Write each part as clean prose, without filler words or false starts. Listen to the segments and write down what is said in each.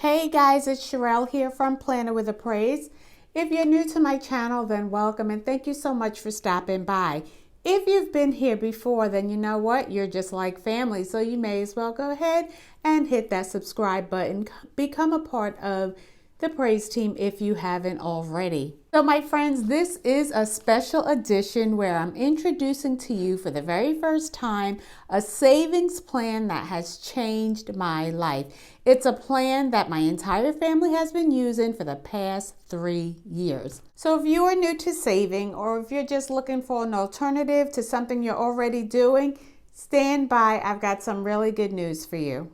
Hey guys, it's Charyl here from Planner with a Praise. If you're new to my channel, then welcome and thank you so much for stopping by. If you've been here before, then you know what? You're just like family, so you may as well go ahead and hit that subscribe button. Become a part of the Praise team if you haven't already. So my friends, this is a special edition where I'm introducing to you for the very first time a savings plan that has changed my life. It's a plan that my entire family has been using for the past 3 years. So if you are new to saving, or if you're just looking for an alternative to something you're already doing, stand by. I've got some really good news for you.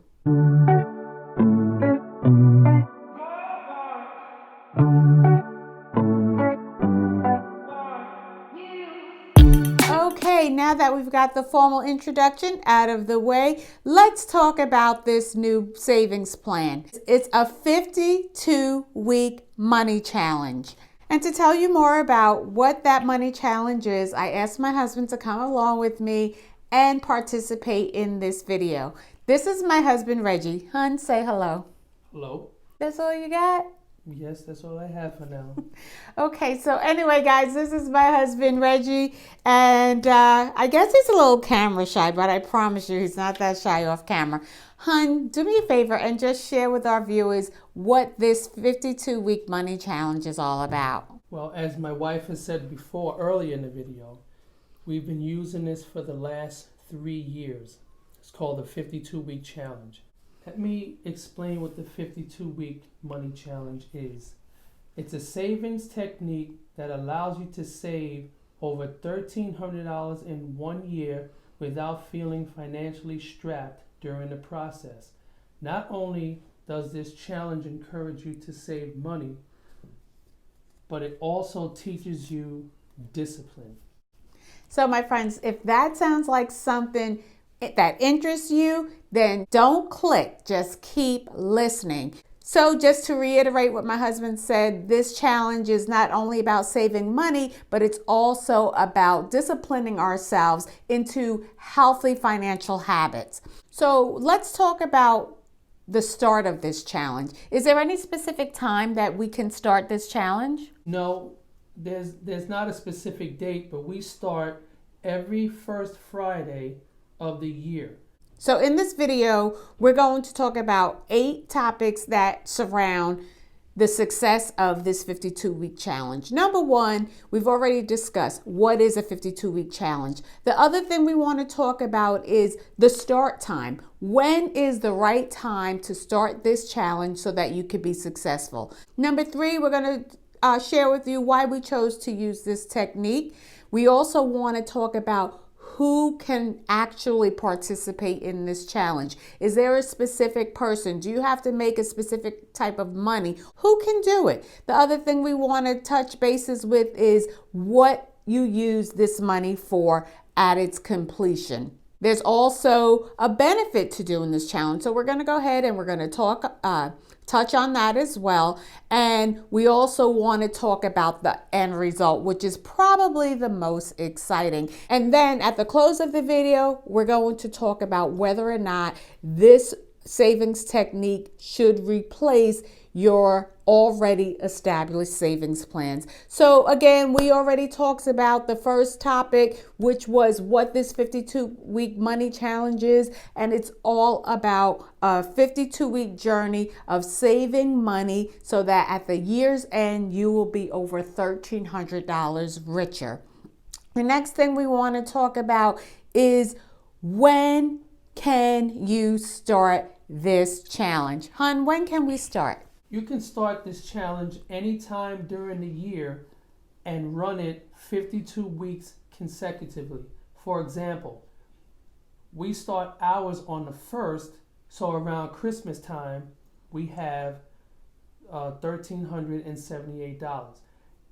Okay, now that we've got the formal introduction out of the way, let's talk about this new savings plan. It's a 52-week money challenge. And to tell you more about what that money challenge is, I asked my husband to come along with me and participate in this video. This is my husband, Reggie. Hun, say hello. Hello. That's all you got? Yes, that's all I have for now. Okay, so anyway, guys, this is my husband, Reggie, and I guess he's a little camera shy, but I promise you he's not that shy off camera. Hun, do me a favor and just share with our viewers what this 52-week money challenge is all about. Well, as my wife has said before earlier in the video, we've been using this for the last 3 years. It's called the 52-week challenge. Let me explain what the 52-week money challenge is. It's a savings technique that allows you to save over $1,300 in 1 year without feeling financially strapped during the process. Not only does this challenge encourage you to save money, but it also teaches you discipline. So my friends, if that sounds like something that interests you, then don't click, just keep listening. So just to reiterate what my husband said, this challenge is not only about saving money, but it's also about disciplining ourselves into healthy financial habits. So let's talk about the start of this challenge. Is there any specific time that we can start this challenge? No, there's not a specific date, but we start every first Friday of the year. So in this video, we're going to talk about 8 topics that surround the success of this 52-week challenge. Number 1, we've already discussed what is a 52-week challenge. The other thing we want to talk about is the start time. When is the right time to start this challenge so that you could be successful? Number 3, we're going to share with you why we chose to use this technique. We also want to talk about who can actually participate in this challenge. Is there a specific person? Do you have to make a specific type of money? Who can do it? The other thing we want to touch bases with is what you use this money for at its completion. There's also a benefit to doing this challenge. So we're going to go ahead and we're going to touch on that as well. And we also want to talk about the end result, which is probably the most exciting. And then at the close of the video, we're going to talk about whether or not this savings technique should replace your already established savings plans. So again, we already talked about the first topic, which was what this 52-week money challenge is. And it's all about a 52-week journey of saving money so that at the year's end, you will be over $1,300 richer. The next thing we want to talk about is when can you start this challenge? Hun, when can we start? You can start this challenge anytime during the year and run it 52 weeks consecutively. For example, we start ours on the 1st, so around Christmas time, we have $1,378.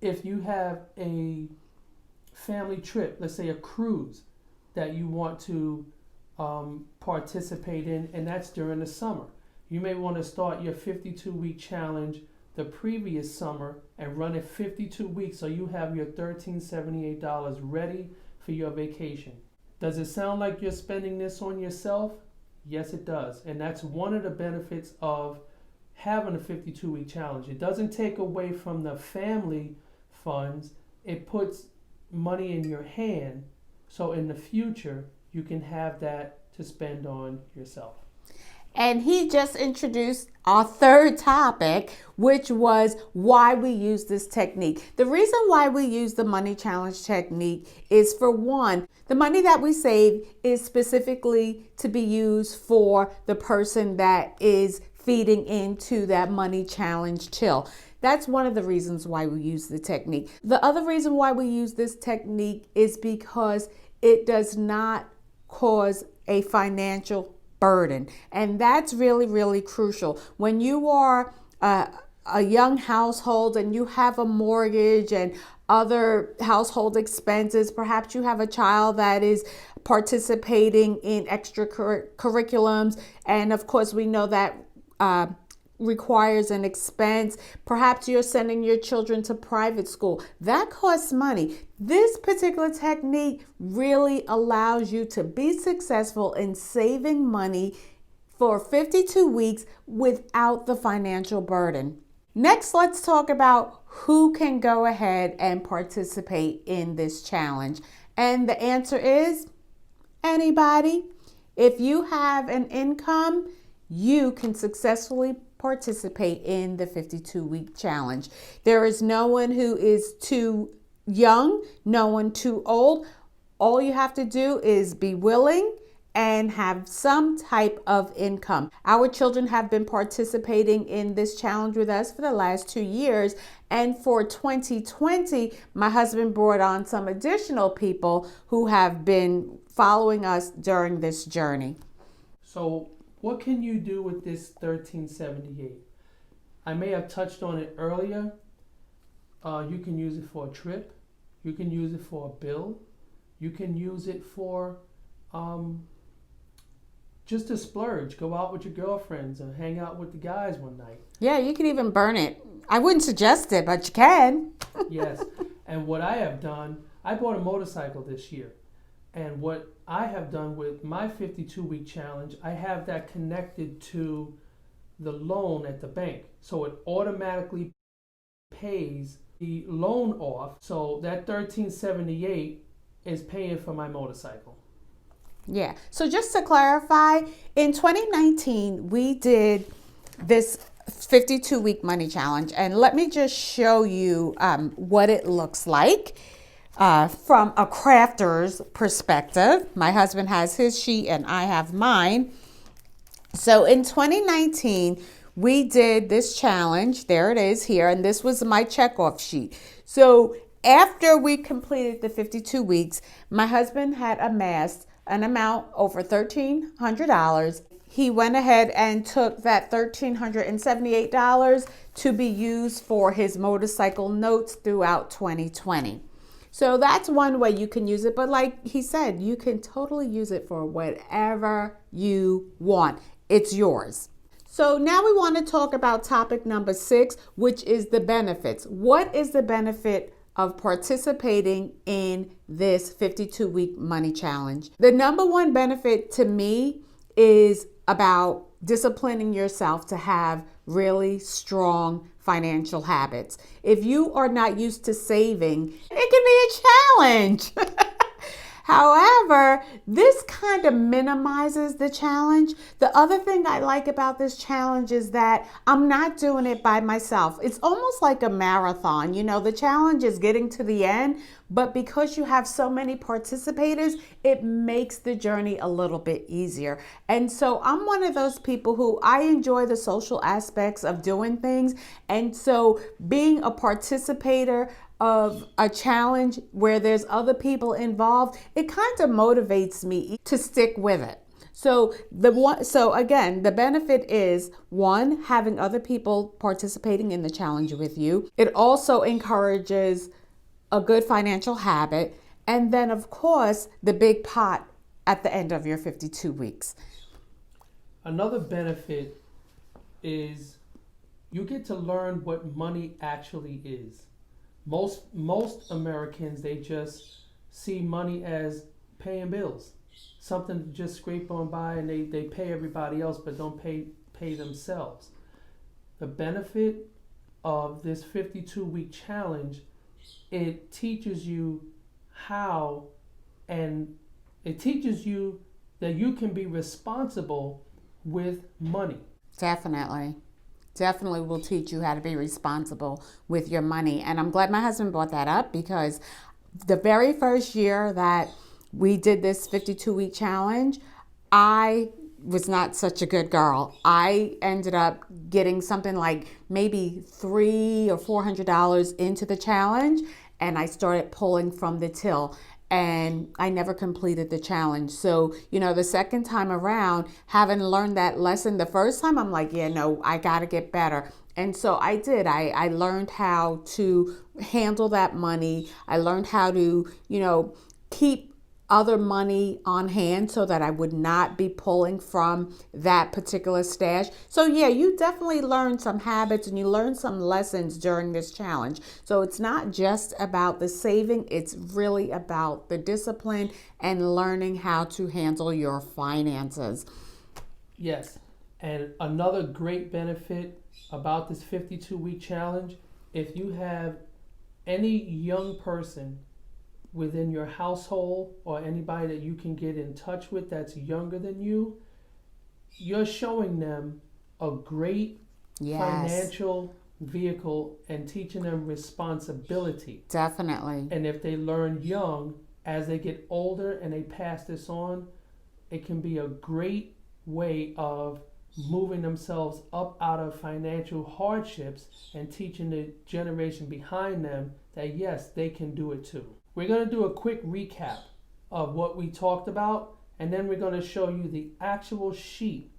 If you have a family trip, let's say a cruise, that you want to participate in, and that's during the summer, you may want to start your 52-week challenge the previous summer and run it 52 weeks so you have your $1,378 ready for your vacation. Does it sound like you're spending this on yourself? Yes, it does. And that's one of the benefits of having a 52-week challenge. It doesn't take away from the family funds. It puts money in your hand, so in the future you can have that to spend on yourself. And he just introduced our third topic, which was why we use this technique. The reason why we use the money challenge technique is, for one, the money that we save is specifically to be used for the person that is feeding into that money challenge till. That's one of the reasons why we use the technique. The other reason why we use this technique is because it does not cause a financial burden. And that's really, really crucial. When you are a young household and you have a mortgage and other household expenses, perhaps you have a child that is participating in extracurriculums, and of course we know that requires an expense. Perhaps you're sending your children to private school. That costs money. This particular technique really allows you to be successful in saving money for 52 weeks without the financial burden. Next, let's talk about who can go ahead and participate in this challenge. And the answer is anybody. If you have an income, you can successfully participate in the 52-week challenge. There is no one who is too young, no one too old. All you have to do is be willing and have some type of income. Our children have been participating in this challenge with us for the last 2 years. And for 2020, my husband brought on some additional people who have been following us during this journey. So what can you do with this 1378? I may have touched on it earlier. You can use it for a trip. You can use it for a bill. You can use it for just a splurge. Go out with your girlfriends and hang out with the guys one night. Yeah, you can even burn it. I wouldn't suggest it, but you can. Yes. And what I have done, I bought a motorcycle this year. And what I have done with my 52-week challenge, I have that connected to the loan at the bank. So it automatically pays the loan off. So that 1378 is paying for my motorcycle. Yeah. So just to clarify, in 2019, we did this 52-week money challenge. And let me just show you what it looks like. From a crafter's perspective. My husband has his sheet and I have mine. So in 2019, we did this challenge. There it is here. And this was my checkoff sheet. So after we completed the 52 weeks, my husband had amassed an amount over $1,300. He went ahead and took that $1,378 to be used for his motorcycle notes throughout 2020. So that's one way you can use it. But like he said, you can totally use it for whatever you want. It's yours. So now we want to talk about topic number 6, which is the benefits. What is the benefit of participating in this 52-week money challenge? The number one benefit to me is about disciplining yourself to have really strong financial habits. If you are not used to saving, it can be a challenge. However, this kind of minimizes the challenge. The other thing I like about this challenge is that I'm not doing it by myself. It's almost like a marathon. You know, the challenge is getting to the end, but because you have so many participators, it makes the journey a little bit easier. And so I'm one of those people who I enjoy the social aspects of doing things. And so being a participator of a challenge where there's other people involved, it kind of motivates me to stick with it. So again, the benefit is, one, having other people participating in the challenge with you. It also encourages a good financial habit. And then of course, the big pot at the end of your 52 weeks. Another benefit is you get to learn what money actually is. Most Americans, they just see money as paying bills, something to just scrape on by, and they pay everybody else but don't pay themselves. The benefit of this 52-week challenge, it teaches you how, and it teaches you that you can be responsible with money. Definitely. Definitely will teach you how to be responsible with your money. And I'm glad my husband brought that up, because the very first year that we did this 52-week challenge, I was not such a good girl. I ended up getting something like maybe $300 or $400 into the challenge, and I started pulling from the till, and I never completed the challenge. So, the second time around, having learned that lesson the first time, I'm like, yeah, no, I got to get better. And so I did. I learned how to handle that money. I learned how to, keep other money on hand so that I would not be pulling from that particular stash. So yeah, you definitely learn some habits and you learn some lessons during this challenge. So it's not just about the saving, it's really about the discipline and learning how to handle your finances. Yes, and another great benefit about this 52-week challenge, if you have any young person within your household or anybody that you can get in touch with that's younger than you, you're showing them a great financial vehicle and teaching them responsibility. Definitely. And if they learn young, as they get older and they pass this on, it can be a great way of moving themselves up out of financial hardships and teaching the generation behind them that yes, they can do it too. We're going to do a quick recap of what we talked about, and then we're going to show you the actual sheet,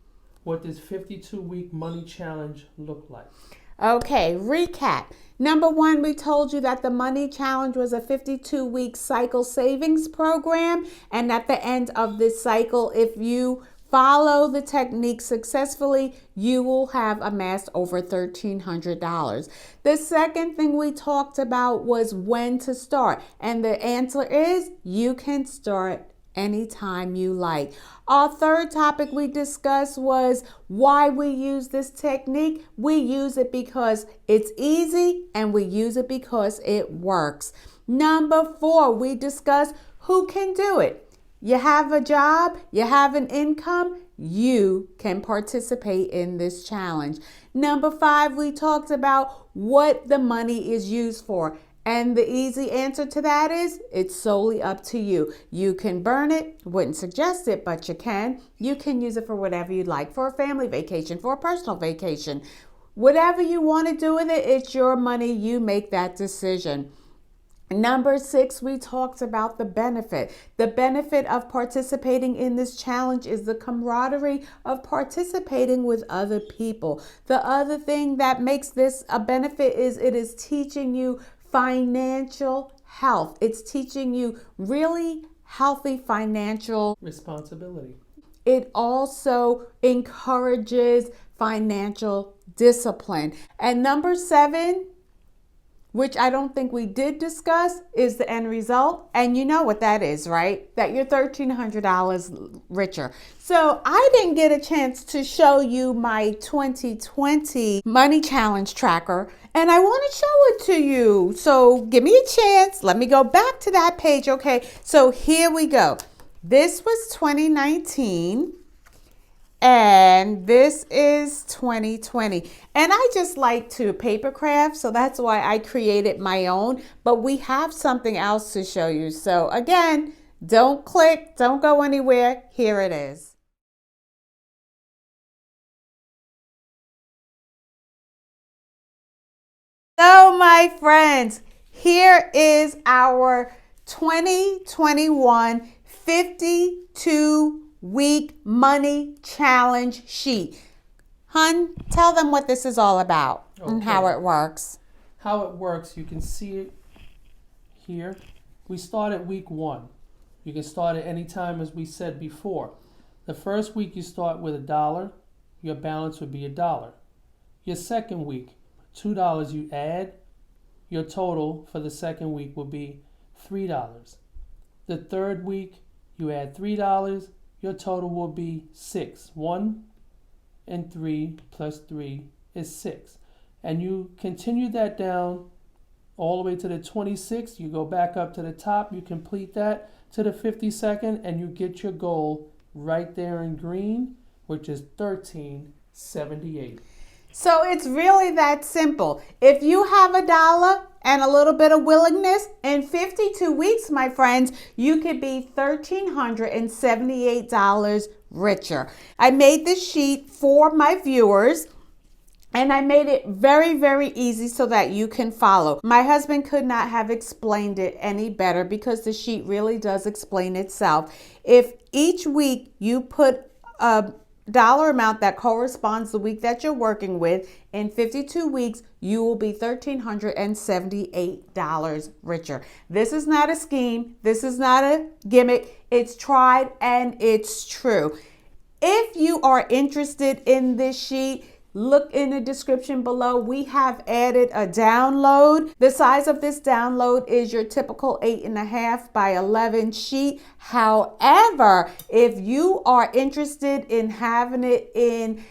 what this 52-week money challenge looked like. Okay, recap. Number one, we told you that the money challenge was a 52-week cycle savings program, and at the end of this cycle, if you follow the technique successfully, you will have amassed over $1,300. The second thing we talked about was when to start. And the answer is you can start anytime you like. Our third topic we discussed was why we use this technique. We use it because it's easy and we use it because it works. Number 4, we discussed who can do it. You have a job, you have an income, you can participate in this challenge. Number 5, we talked about what the money is used for. And the easy answer to that is it's solely up to you. You can burn it, wouldn't suggest it, but you can. You can use it for whatever you'd like, for a family vacation, for a personal vacation. Whatever you want to do with it, it's your money. You make that decision. Number 6, we talked about the benefit. The benefit of participating in this challenge is the camaraderie of participating with other people. The other thing that makes this a benefit is it is teaching you financial health. It's teaching you really healthy financial responsibility. It also encourages financial discipline. And number 7, which I don't think we did discuss, is the end result. And you know what that is, right? That you're $1,300 richer. So I didn't get a chance to show you my 2020 money challenge tracker, and I want to show it to you. So give me a chance. Let me go back to that page. Okay, so here we go. This was 2019. And this is 2020. And I just like to paper craft, so that's why I created my own. But we have something else to show you. So again, don't click, don't go anywhere. Here it is. So my friends, here is our 2021 52-week money challenge sheet. Hun, tell them what this is all about and how it works. How it works, you can see it here. We start at week 1. You can start at any time, as we said before. The first week you start with $1. Your balance would be $1. Your second week, $2 you add. Your total for the second week will be $3. The third week, you add $3. Your total will be $6. 1 and 3 plus 3 is 6. And you continue that down all the way to the 26th. You go back up to the top, you complete that to the 52nd, and you get your goal right there in green, which is $13.78. So it's really that simple. If you have $1 and a little bit of willingness, in 52 weeks, my friends, you could be $1,378 richer. I made this sheet for my viewers, and I made it very, very easy so that you can follow. My husband could not have explained it any better because the sheet really does explain itself. If each week you put a dollar amount that corresponds the week that you're working with, in 52 weeks, you will be $1,378 richer. This is not a scheme. This is not a gimmick. It's tried and it's true. If you are interested in this sheet, look in the description below. We have added a download. The size of this download is your typical 8.5 by 11 sheet. However, if you are interested in having it in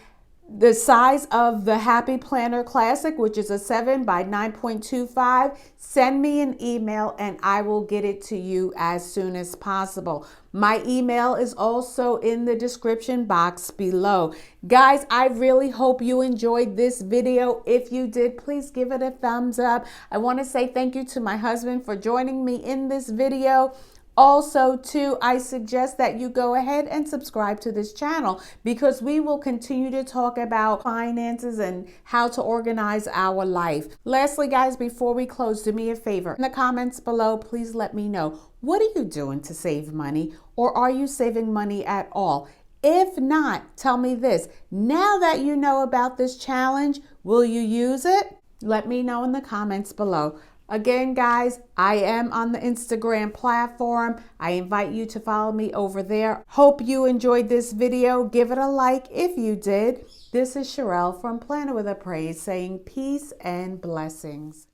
the size of the Happy Planner Classic, which is a 7 by 9.25, send me an email and I will get it to you as soon as possible. My email is also in the description box below. Guys, I really hope you enjoyed this video. If you did, please give it a thumbs up. I want to say thank you to my husband for joining me in this video. Also, too, I suggest that you go ahead and subscribe to this channel because we will continue to talk about finances and how to organize our life. Lastly, guys, before we close, do me a favor. In the comments below, please let me know, what are you doing to save money, or are you saving money at all? If not, tell me this. Now that you know about this challenge, will you use it? Let me know in the comments below. Again, guys, I am on the Instagram platform. I invite you to follow me over there. Hope you enjoyed this video. Give it a like if you did. This is Charyl from Planner with a Praise saying peace and blessings.